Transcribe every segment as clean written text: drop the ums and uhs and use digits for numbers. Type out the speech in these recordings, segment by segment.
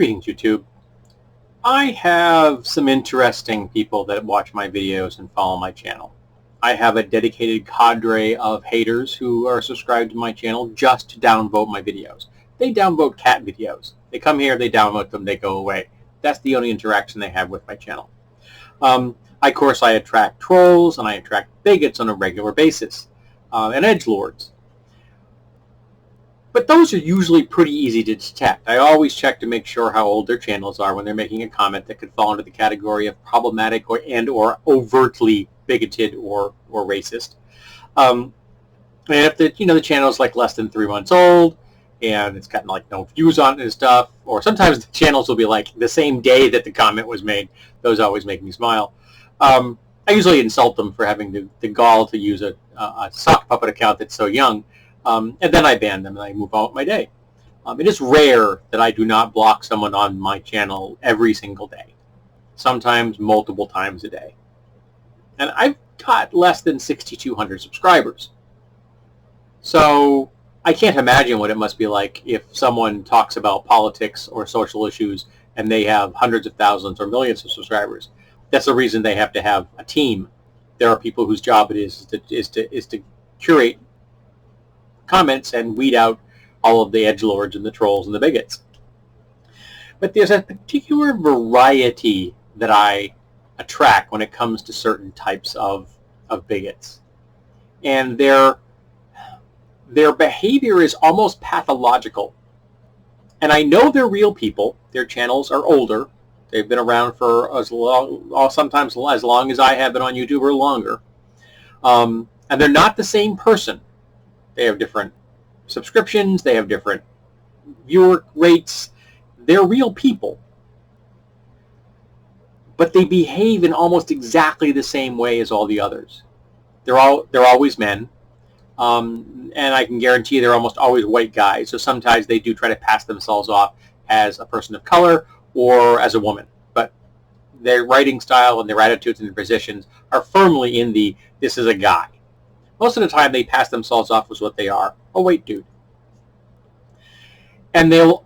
Greetings, YouTube. I have some interesting people that watch my videos and follow my channel. I have a dedicated cadre of haters who are subscribed to my channel just to downvote my videos. They downvote cat videos. They come here, they downvote them, they go away. That's the only interaction they have with my channel. Of course, I attract trolls and I attract bigots on a regular basis, and edgelords. But those are usually pretty easy to detect. I always check to make sure how old their channels are when they're making a comment that could fall into the category of problematic or overtly bigoted or racist. And if the channel is like less than 3 months old and it's got like no views on it and stuff, or sometimes the channels will be like the same day that the comment was made. Those always make me smile. I usually insult them for having the gall to use a sock puppet account that's so young. And then I ban them and I move on with my day. It is rare that I do not block someone on my channel every single day, sometimes multiple times a day. And I've got less than 6,200 subscribers. So I can't imagine what it must be like if someone talks about politics or social issues and they have hundreds of thousands or millions of subscribers. That's the reason they have to have a team. There are people whose job it is to curate comments and weed out all of the edgelords and the trolls and the bigots. But there's a particular variety that I attract when it comes to certain types of bigots. And their behavior is almost pathological. And I know they're real people. Their channels are older. They've been around for sometimes as long as I have been on YouTube or longer. And they're not the same person. They have different subscriptions. They have different viewer rates. They're real people. But they behave in almost exactly the same way as all the others. They're always men. And I can guarantee they're almost always white guys. So sometimes they do try to pass themselves off as a person of color or as a woman. But their writing style and their attitudes and their positions are firmly in the this is a guy. Most of the time, they pass themselves off as what they are, a white dude. And they'll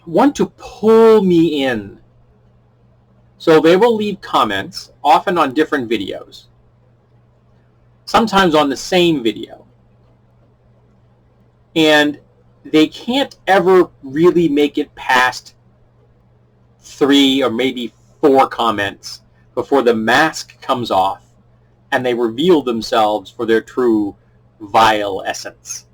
want to pull me in. So they will leave comments, often on different videos, sometimes on the same video. And they can't ever really make it past 3 or maybe 4 comments before the mask comes off and they reveal themselves for their true vile essence.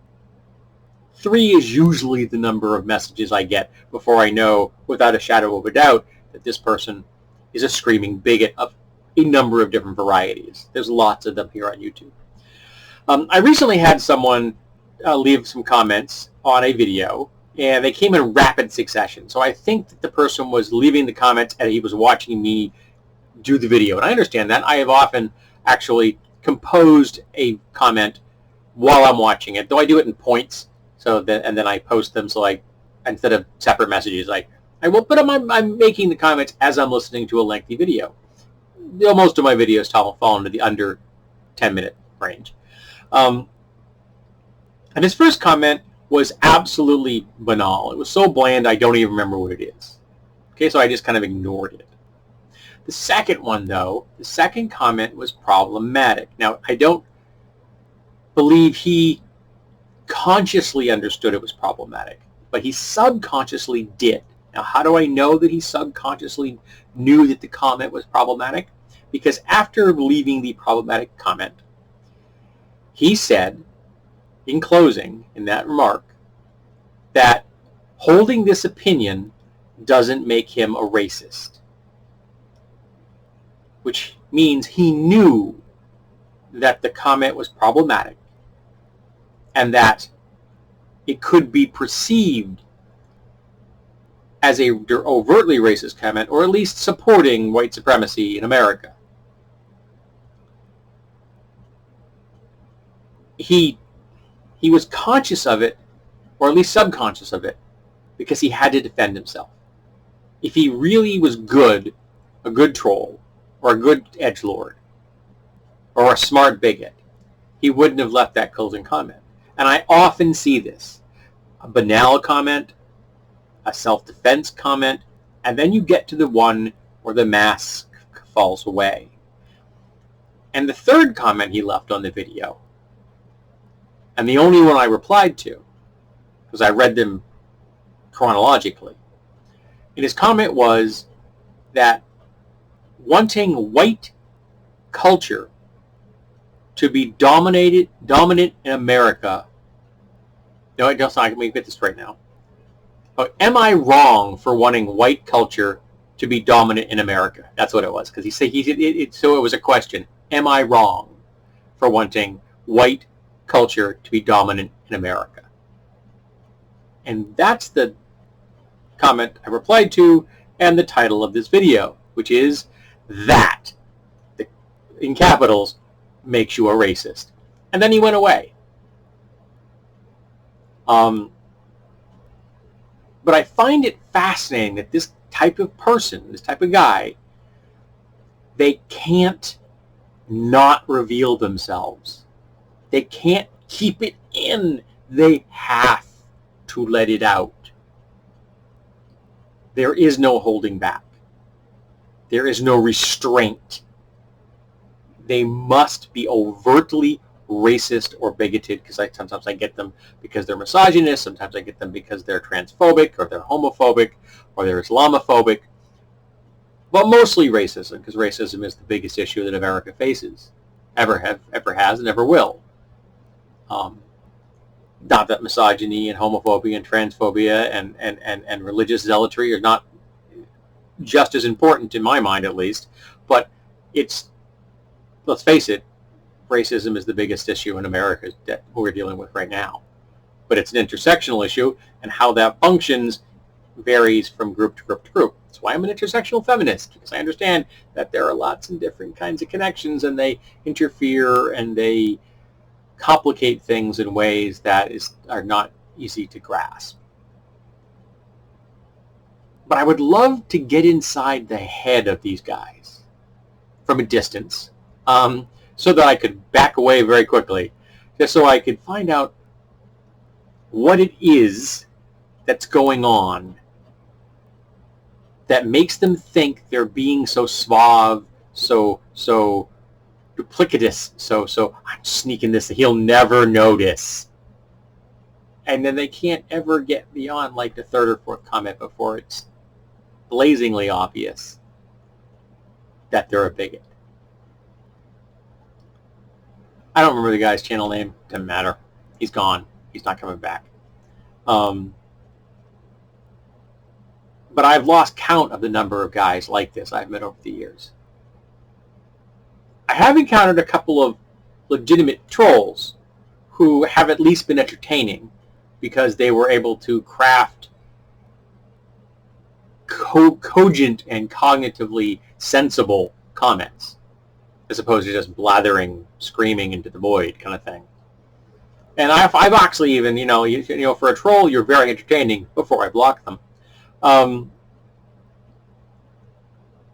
3 is usually the number of messages I get before I know, without a shadow of a doubt, that this person is a screaming bigot of a number of different varieties. There's lots of them here on YouTube. I recently had someone leave some comments on a video, and they came in rapid succession. So I think that the person was leaving the comments and he was watching me do the video. And I understand that. I have often actually composed a comment while I'm watching it, though I do it in points. And then I post them. So instead of separate messages, I will put them. I'm making the comments as I'm listening to a lengthy video. Most of my videos fall into the under 10-minute range. And his first comment was absolutely banal. It was so bland I don't even remember what it is. Okay, so I just kind of ignored it. The second one, though, the second comment was problematic. Now, I don't believe he consciously understood it was problematic, but he subconsciously did. Now, how do I know that he subconsciously knew that the comment was problematic? Because after leaving the problematic comment, he said, in closing, in that remark, that holding this opinion doesn't make him a racist. Which means he knew that the comment was problematic and that it could be perceived as a overtly racist comment, or at least supporting white supremacy in America. He was conscious of it, or at least subconscious of it, because he had to defend himself. If he really was a good troll, or a good edgelord, or a smart bigot, he wouldn't have left that closing comment. And I often see this. A banal comment, a self-defense comment, and then you get to the one where the mask falls away. And the third comment he left on the video, and the only one I replied to, because I read them chronologically, and his comment was that wanting white culture to be dominant in America. No, it doesn't. Let me get this right now. Am I wrong for wanting white culture to be dominant in America? That's what it was. Because so it was a question. Am I wrong for wanting white culture to be dominant in America? And that's the comment I replied to, and the title of this video, which is that, in capitals, makes you a racist. And then he went away. But I find it fascinating that this type of person, this type of guy, they can't not reveal themselves. They can't keep it in. They have to let it out. There is no holding back. There is no restraint. They must be overtly racist or bigoted, because sometimes I get them because they're misogynist, sometimes I get them because they're transphobic, or they're homophobic, or they're Islamophobic, but mostly racism, because racism is the biggest issue that America faces, ever has, and ever will. Not that misogyny and homophobia and transphobia and religious zealotry are not just as important, in my mind at least, but it's, let's face it, racism is the biggest issue in America that we're dealing with right now. But it's an intersectional issue, and how that functions varies from group to group to group. That's why I'm an intersectional feminist, because I understand that there are lots of different kinds of connections, and they interfere and they complicate things in ways that are not easy to grasp. But I would love to get inside the head of these guys from a distance, so that I could back away very quickly, just so I could find out what it is that's going on that makes them think they're being so suave, so duplicitous, so I'm sneaking this, he'll never notice. And then they can't ever get beyond like the third or fourth comment before it's blazingly obvious that they're a bigot. I don't remember the guy's channel name. Doesn't matter. He's gone. He's not coming back. But I've lost count of the number of guys like this I've met over the years. I have encountered a couple of legitimate trolls who have at least been entertaining, because they were able to craft cogent and cognitively sensible comments, as opposed to just blathering, screaming into the void kind of thing. And I've actually even, for a troll, you're very entertaining before I block them.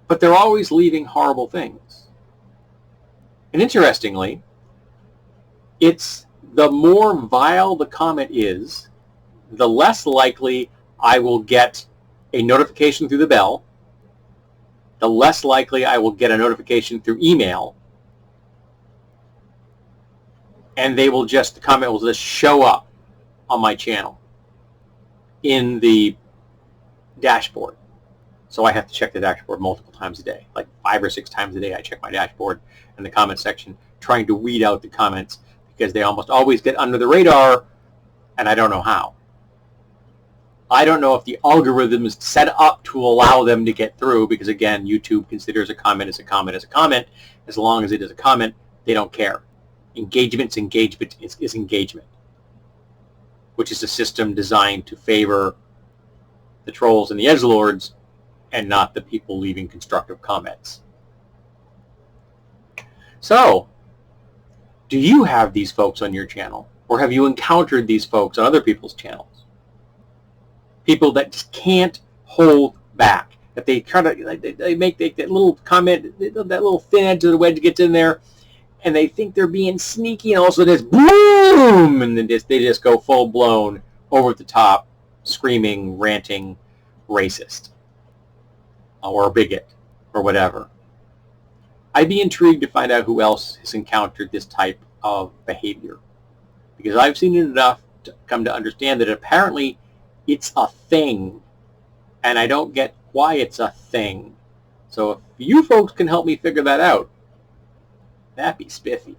But they're always leaving horrible things. And interestingly, it's the more vile the comment is, the less likely I will get a notification through the bell, the less likely I will get a notification through email, and the comment will just show up on my channel in the dashboard. So I have to check the dashboard multiple times a day, like 5 or 6 times a day I check my dashboard and the comment section, trying to weed out the comments, because they almost always get under the radar, and I don't know how. I don't know if the algorithm is set up to allow them to get through, because again, YouTube considers a comment as a comment as a comment. As long as it is a comment, they don't care. Engagement is engagement, which is a system designed to favor the trolls and the edgelords, and not the people leaving constructive comments. So, do you have these folks on your channel, or have you encountered these folks on other people's channels? People that just can't hold back, that they try to, they make that little comment, that little thin edge of the wedge gets in there, and they think they're being sneaky, and all of a sudden it's boom, and then they just go full blown over the top, screaming, ranting racist or a bigot or whatever. I'd be intrigued to find out who else has encountered this type of behavior, because I've seen it enough to come to understand that apparently it's a thing, and I don't get why it's a thing. So if you folks can help me figure that out, that'd be spiffy.